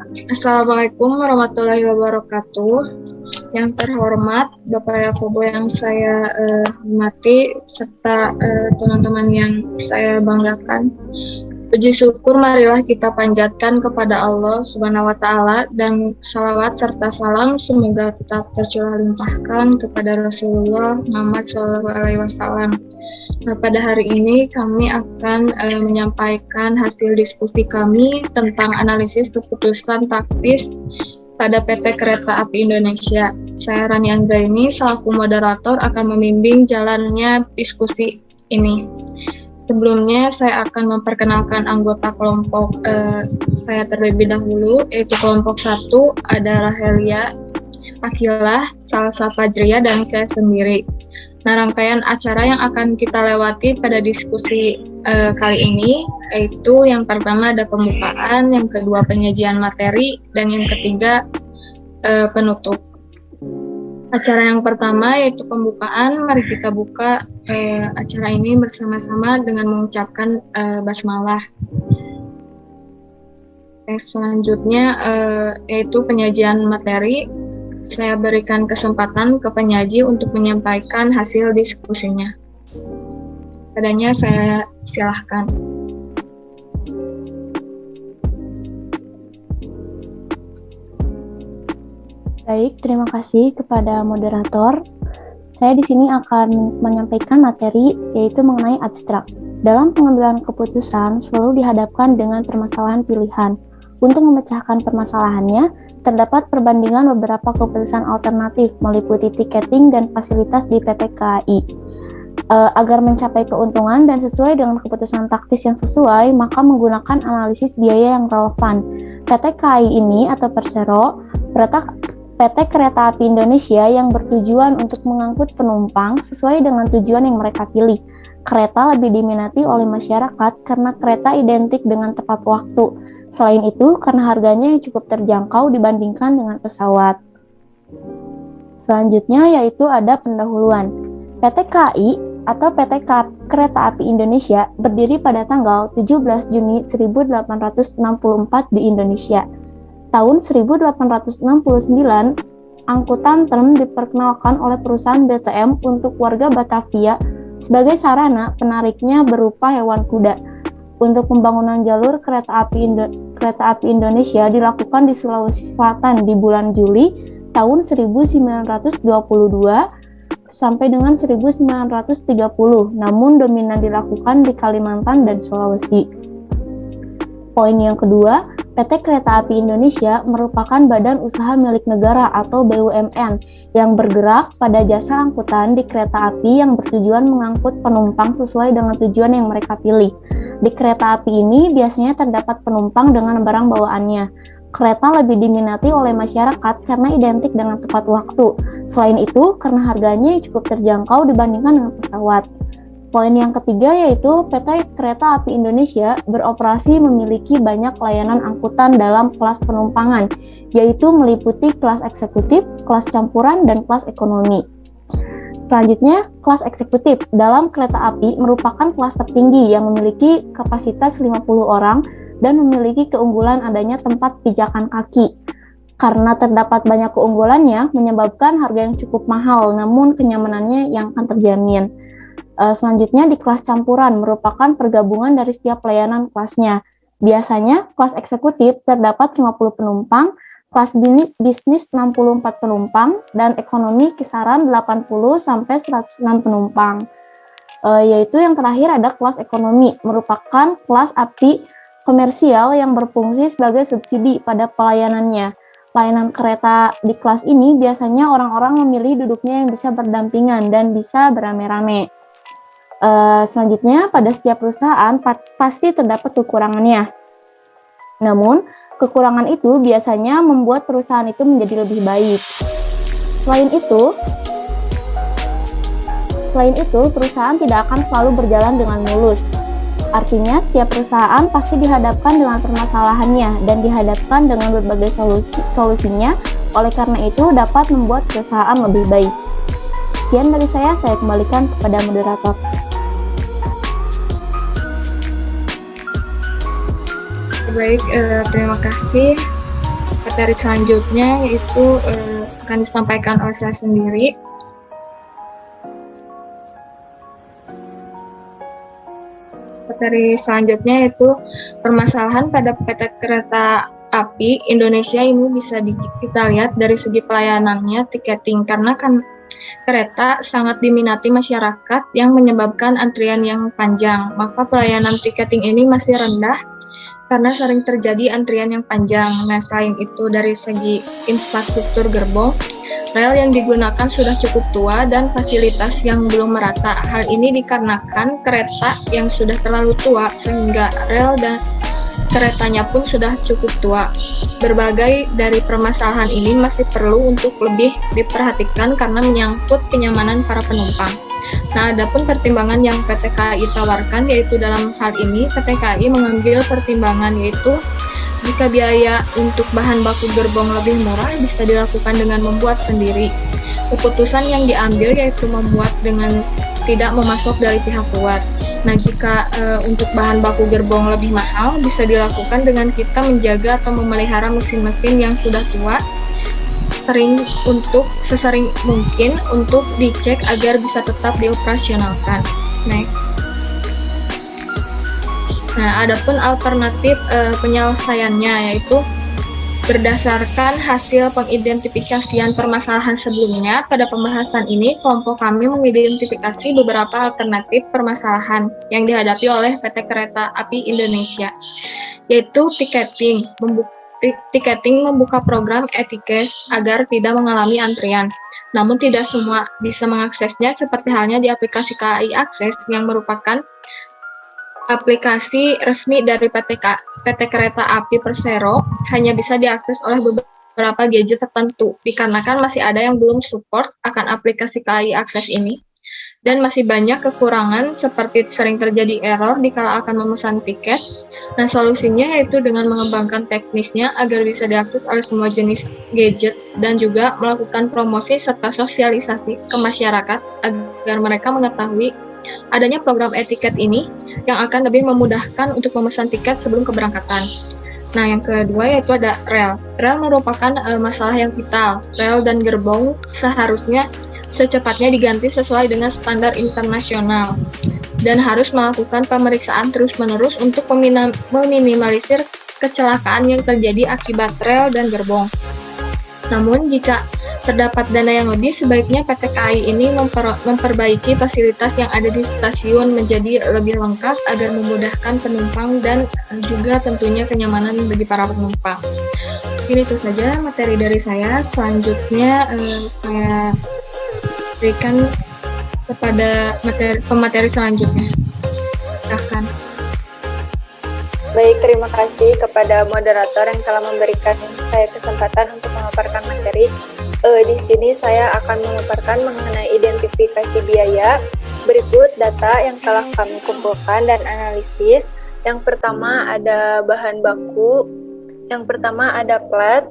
Assalamualaikum warahmatullahi wabarakatuh. Yang terhormat Bapak Yakobo yang saya hormati serta teman-teman yang saya banggakan. Puji syukur marilah kita panjatkan kepada Allah Subhanahu wa taala dan salawat serta salam semoga tetap tercurah limpahkan kepada Rasulullah Muhammad SAW. Nah, pada hari ini kami akan menyampaikan hasil diskusi kami tentang analisis keputusan taktis pada PT Kereta Api Indonesia. Saya Rani Anggraini selaku moderator akan membimbing jalannya diskusi ini. Sebelumnya saya akan memperkenalkan anggota kelompok saya terlebih dahulu, yaitu kelompok 1 ada Rahelia, Akilah, Salsa Fajria, dan saya sendiri. Nah, rangkaian acara yang akan kita lewati pada diskusi kali ini, yaitu yang pertama ada pembukaan, yang kedua penyajian materi, dan yang ketiga penutup. Acara yang pertama yaitu pembukaan, mari kita buka acara ini bersama-sama dengan mengucapkan basmalah. Selanjutnya yaitu penyajian materi. Saya berikan kesempatan ke penyaji untuk menyampaikan hasil diskusinya. Padanya saya silahkan. Baik, terima kasih kepada moderator. Saya di sini akan menyampaikan materi yaitu mengenai abstrak. Dalam pengambilan keputusan selalu dihadapkan dengan permasalahan pilihan. Untuk memecahkan permasalahannya, terdapat perbandingan beberapa keputusan alternatif meliputi tiketing dan fasilitas di PT KAI. Agar mencapai keuntungan dan sesuai dengan keputusan taktis yang sesuai, maka menggunakan analisis biaya yang relevan. PT KAI ini atau Persero, PT Kereta Api Indonesia yang bertujuan untuk mengangkut penumpang sesuai dengan tujuan yang mereka pilih. Kereta lebih diminati oleh masyarakat karena kereta identik dengan tepat waktu. Selain itu, karena harganya yang cukup terjangkau dibandingkan dengan pesawat. Selanjutnya yaitu ada pendahuluan. PT KAI atau PT Kereta Api Indonesia berdiri pada tanggal 17 Juni 1864 di Indonesia. Tahun 1869, angkutan tram diperkenalkan oleh perusahaan BTM untuk warga Batavia sebagai sarana penariknya berupa hewan kuda. Untuk pembangunan jalur kereta api Indonesia dilakukan di Sulawesi Selatan di bulan Juli tahun 1922 sampai dengan 1930, namun dominan dilakukan di Kalimantan dan Sulawesi. Poin yang kedua, PT Kereta Api Indonesia merupakan badan usaha milik negara atau BUMN yang bergerak pada jasa angkutan di kereta api yang bertujuan mengangkut penumpang sesuai dengan tujuan yang mereka pilih. Di kereta api ini biasanya terdapat penumpang dengan barang bawaannya. Kereta lebih diminati oleh masyarakat karena identik dengan tepat waktu. Selain itu, karena harganya cukup terjangkau dibandingkan dengan pesawat. Poin yang ketiga yaitu PT Kereta Api Indonesia beroperasi memiliki banyak layanan angkutan dalam kelas penumpangan, yaitu meliputi kelas eksekutif, kelas campuran, dan kelas ekonomi. Selanjutnya, kelas eksekutif dalam kereta api merupakan kelas tertinggi yang memiliki kapasitas 50 orang dan memiliki keunggulan adanya tempat pijakan kaki. Karena terdapat banyak keunggulannya, menyebabkan harga yang cukup mahal, namun kenyamanannya yang akan terjamin. Selanjutnya di kelas campuran merupakan pergabungan dari setiap layanan kelasnya. Biasanya kelas eksekutif terdapat 50 penumpang, kelas bisnis 64 penumpang, dan ekonomi kisaran 80 sampai 106 penumpang. Yaitu yang terakhir ada kelas ekonomi, merupakan kelas api komersial yang berfungsi sebagai subsidi pada pelayanannya. Layanan kereta di kelas ini biasanya orang-orang memilih duduknya yang bisa berdampingan dan bisa beramai-ramai. Selanjutnya, pada setiap perusahaan pasti terdapat kekurangannya. Namun, kekurangan itu biasanya membuat perusahaan itu menjadi lebih baik. Selain itu, perusahaan tidak akan selalu berjalan dengan mulus. Artinya, setiap perusahaan pasti dihadapkan dengan permasalahannya dan dihadapkan dengan berbagai solusinya. Oleh karena itu, dapat membuat perusahaan lebih baik. Sekian dari saya kembalikan kepada moderator. Baik, terima kasih materi selanjutnya yaitu akan disampaikan oleh saya sendiri. Materi selanjutnya yaitu permasalahan pada PT Kereta Api Indonesia. Ini bisa kita lihat dari segi pelayanannya, tiketing, karena kan kereta sangat diminati masyarakat yang menyebabkan antrian yang panjang. Maka pelayanan tiketing ini masih rendah karena sering terjadi antrian yang panjang. Nah, selain itu dari segi infrastruktur gerbong, rel yang digunakan sudah cukup tua dan fasilitas yang belum merata. Hal ini dikarenakan kereta yang sudah terlalu tua sehingga rel dan keretanya pun sudah cukup tua. Berbagai dari permasalahan ini masih perlu untuk lebih diperhatikan karena menyangkut kenyamanan para penumpang. Nah, adapun pertimbangan yang PT KAI tawarkan yaitu dalam hal ini PT KAI mengambil pertimbangan yaitu jika biaya untuk bahan baku gerbong lebih murah bisa dilakukan dengan membuat sendiri. Keputusan yang diambil yaitu membuat dengan tidak memasok dari pihak luar. Nah, jika untuk bahan baku gerbong lebih mahal bisa dilakukan dengan kita menjaga atau memelihara mesin-mesin yang sudah tua sesering mungkin untuk dicek agar bisa tetap dioperasionalkan. Next. Nah, adapun alternatif penyelesaiannya yaitu berdasarkan hasil pengidentifikasian permasalahan sebelumnya, pada pembahasan ini kelompok kami mengidentifikasi beberapa alternatif permasalahan yang dihadapi oleh PT Kereta Api Indonesia, yaitu tiketing membuka program e-tiket agar tidak mengalami antrian. Namun tidak semua bisa mengaksesnya seperti halnya di aplikasi KAI Akses yang merupakan aplikasi resmi dari PT Kereta Api Persero, hanya bisa diakses oleh beberapa gadget tertentu, dikarenakan masih ada yang belum support akan aplikasi KAI Akses ini, dan masih banyak kekurangan seperti sering terjadi error dikala akan memesan tiket. Nah, solusinya yaitu dengan mengembangkan teknisnya agar bisa diakses oleh semua jenis gadget dan juga melakukan promosi serta sosialisasi ke masyarakat agar mereka mengetahui adanya program e-tiket ini yang akan lebih memudahkan untuk memesan tiket sebelum keberangkatan. Nah, yang kedua yaitu ada rel. Rel merupakan masalah yang vital. Rel dan gerbong seharusnya secepatnya diganti sesuai dengan standar internasional dan harus melakukan pemeriksaan terus-menerus untuk meminimalisir kecelakaan yang terjadi akibat rel dan gerbong. Namun, jika terdapat dana yang lebih, sebaiknya PT KAI ini memperbaiki fasilitas yang ada di stasiun menjadi lebih lengkap agar memudahkan penumpang dan juga tentunya kenyamanan bagi para penumpang. Mungkin itu saja materi dari saya. Selanjutnya saya berikan kepada pemateri selanjutnya. Silahkan. Baik, terima kasih kepada moderator yang telah memberikan saya kesempatan untuk memaparkan materi. Di sini saya akan memaparkan mengenai identifikasi biaya. Berikut data yang telah kami kumpulkan dan analisis. Yang pertama ada bahan baku. Yang pertama ada plat.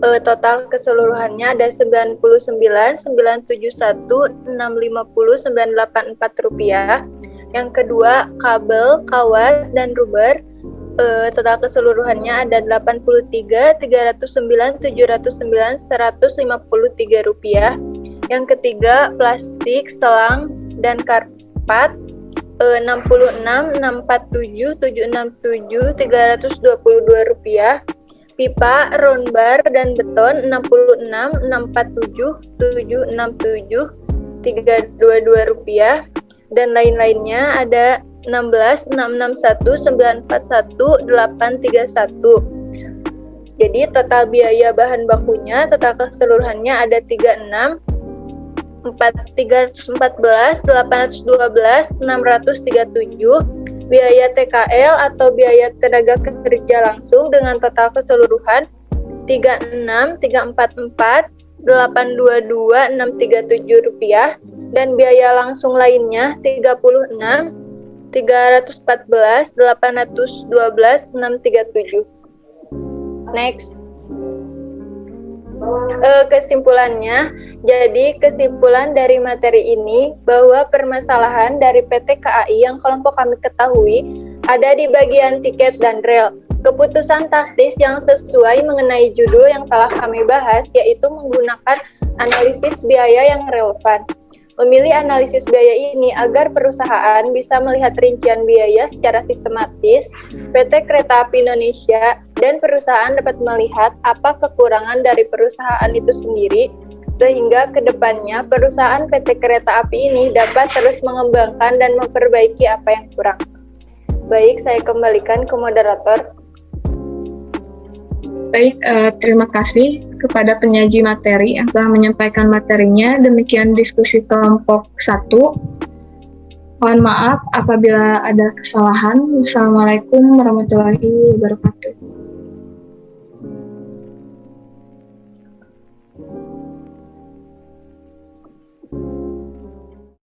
Total keseluruhannya ada 99.971.650.984 rupiah. Yang kedua kabel, kawat, dan rubber. Total keseluruhannya ada 83.309.709.153 rupiah. Yang ketiga plastik, selang, dan karpat 66.647.767.322 rupiah. Pipa, round bar, dan beton 66.647.767.322 rupiah. Dan lain-lainnya ada 16.941.941.831. Jadi total biaya bahan bakunya, total keseluruhannya ada 314.812.637. Biaya TKL atau biaya tenaga kerja langsung dengan total keseluruhan 36.344.822.637 rupiah, dan biaya langsung lainnya 36.314.812.637. Next. Kesimpulannya, jadi kesimpulan dari materi ini bahwa permasalahan dari PT KAI yang kelompok kami ketahui ada di bagian tiket dan rel. Keputusan taktis yang sesuai mengenai judul yang telah kami bahas yaitu menggunakan analisis biaya yang relevan. Memilih analisis biaya ini agar perusahaan bisa melihat rincian biaya secara sistematis, PT Kereta Api Indonesia dan perusahaan dapat melihat apa kekurangan dari perusahaan itu sendiri, sehingga ke depannya perusahaan PT Kereta Api ini dapat terus mengembangkan dan memperbaiki apa yang kurang. Baik, saya kembalikan ke moderator. Baik, terima kasih kepada penyaji materi yang telah menyampaikan materinya. Demikian diskusi kelompok 1. Mohon maaf apabila ada kesalahan. Wassalamualaikum warahmatullahi wabarakatuh.